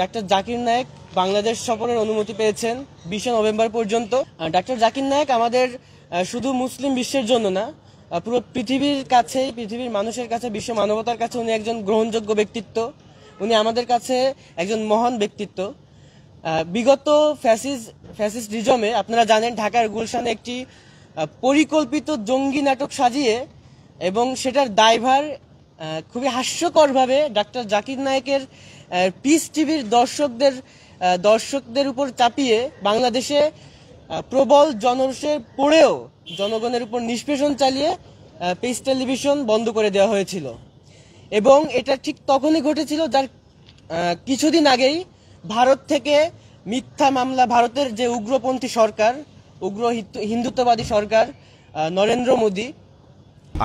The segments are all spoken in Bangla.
ডাক্তার জাকির নায়েক বাংলাদেশ সফরের অনুমতি পেয়েছেন 20 নভেম্বর পর্যন্ত। ডাক্তার জাকির নায়েক আমাদের শুধু মুসলিম বিশ্বের জন্য না, পুরো পৃথিবীর কাছে, পৃথিবীর মানুষের কাছে, বিশ্ব মানবতার কাছে উনি একজন গ্রহণযোগ্য ব্যক্তিত্ব। উনি আমাদের কাছে একজন মহান ব্যক্তিত্ব। বিগত ফ্যাসিস্টিজমে আপনারা জানেন ঢাকার গুলশানে একটি পরিকল্পিত জঙ্গি নাটক সাজিয়ে এবং সেটার দায়ভার খুবই হাস্যকরভাবে ডাক্তার জাকির নায়েকের পিস টিভির দর্শকদের উপর চাপিয়ে বাংলাদেশে প্রবল জনরোষে পড়েও জনগণের উপর নিষ্পেষণ চালিয়ে পিস টেলিভিশন বন্ধ করে দেওয়া হয়েছিল। এবং এটা ঠিক তখনই ঘটেছিল যার কিছুদিন আগেই ভারত থেকে মিথ্যা মামলা, ভারতের যে উগ্রপন্থী সরকার, উগ্র হিন্দুত্ববাদী সরকার নরেন্দ্র মোদী,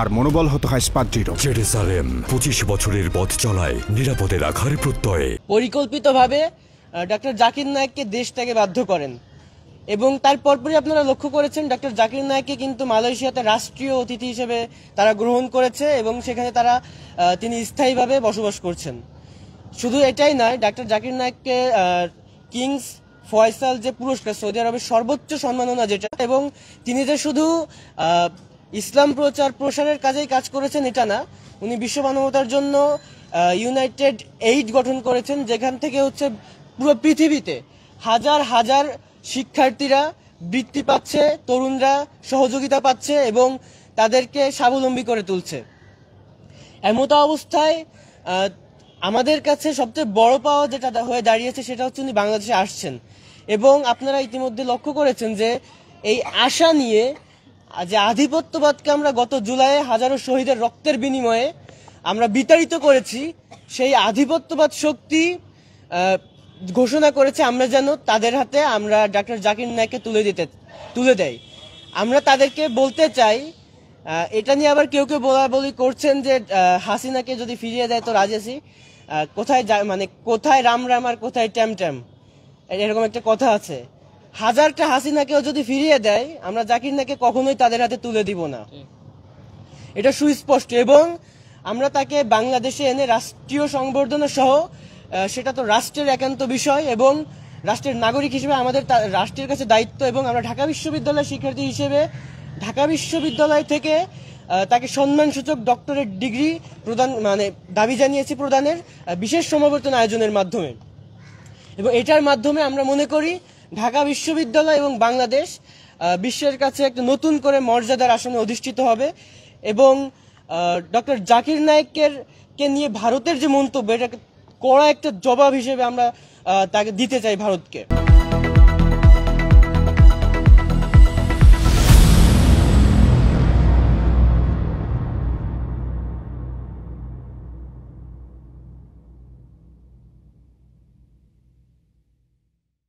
আর মনোবল হতে হয় স্পাদৃঢ়। জেরুসালেম 25 বছরের পথ চলায় নিরাপদে রাখার প্রত্যয়ে পরিকল্পিতভাবে ডাক্তার জাকির নায়েককে দেশ থেকে বাধ্য করেন। এবং তার পরপরই আপনারা লক্ষ্য করেছেন ডাক্তার জাকির নায়েককে কিন্তু মালয়েশিয়াতে রাষ্ট্রীয় অতিথি হিসেবে তারা গ্রহণ করেছে এবং সেখানে তিনি স্থায়ীভাবে বসবাস করছেন। শুধু এটাই নয়, ডাক্তার জাকির নায়েককে কিংস ফয়সাল যে পুরস্কার, সৌদি আরবের সর্বোচ্চ সম্মাননা যেটা, এবং তিনি যে শুধু ইসলাম প্রসারের কাজেই কাজ করেছেন এটা না, উনি বিশ্ব মানবতার জন্য ইউনাইটেড এইড গঠন করেছেন, যেখান থেকে পুরো পৃথিবীতে হাজার হাজার শিক্ষার্থীরা বৃত্তি পাচ্ছে, তরুণরা সহযোগিতা পাচ্ছে এবং তাদেরকে স্বাবলম্বী করে তুলছে। এমতো অবস্থায় আমাদের কাছে সবচেয়ে বড় পাওয়া যেটা হয়ে দাঁড়িয়েছে সেটা হচ্ছে উনি বাংলাদেশে আসছেন। এবং আপনারা ইতিমধ্যে লক্ষ্য করেছেন যে এই আশা নিয়ে যে আধিপত্যবাদকে আমরা গত জুলাইয়ে হাজারো শহীদের রক্তের বিনিময়ে আমরা বিতাড়িত করেছি, সেই আধিপত্যবাদ শক্তি ঘোষণা করেছে আমরা যেন তাদের হাতে আমরা ডাক্তার জাকির নায়েককে তুলে দেয়। আমরা তাদেরকে বলতে চাই, এটা নিয়ে আবার কেউ কেউ বলাবলি করছেন যে হাসিনাকে যদি ফিরিয়ে দেয় তো রাজি আছি, কোথায় রাম রাম আর কোথায় ট্যাম ট্যাম, এরকম একটা কথা আছে। হাজারটা হাসিনাকেও যদি ফিরিয়ে দেয়, আমরা জাকির নায়েককে কখনোই তাদের হাতে তুলে দিব না, এটা সুস্পষ্ট। এবং আমরা তাকে বাংলাদেশে এনে রাষ্ট্রীয় সংবর্ধনা সহ, সেটা তো রাষ্ট্রের একান্ত বিষয় এবং রাষ্ট্রের নাগরিক হিসেবে আমাদের রাষ্ট্রের কাছে দায়িত্ব। এবং আমরা ঢাকা বিশ্ববিদ্যালয়ের শিক্ষার্থী হিসেবে ঢাকা বিশ্ববিদ্যালয় থেকে তাকে সম্মানসূচক ডক্টরেট ডিগ্রি প্রদান দাবি জানিয়েছি প্রদানের বিশেষ সমাবর্তন আয়োজনের মাধ্যমে। এবং এটার মাধ্যমে আমরা মনে করি ঢাকা বিশ্ববিদ্যালয় এবং বাংলাদেশ বিশ্বের কাছে একটা নতুন করে মর্যাদার আসনে অধিষ্ঠিত হবে। এবং ডক্টর জাকির নায়েককে নিয়ে ভারতের যে মন্তব্য, এটা কড়া একটা জবাব হিসেবে আমরা তাকে দিতে চাই ভারতকে।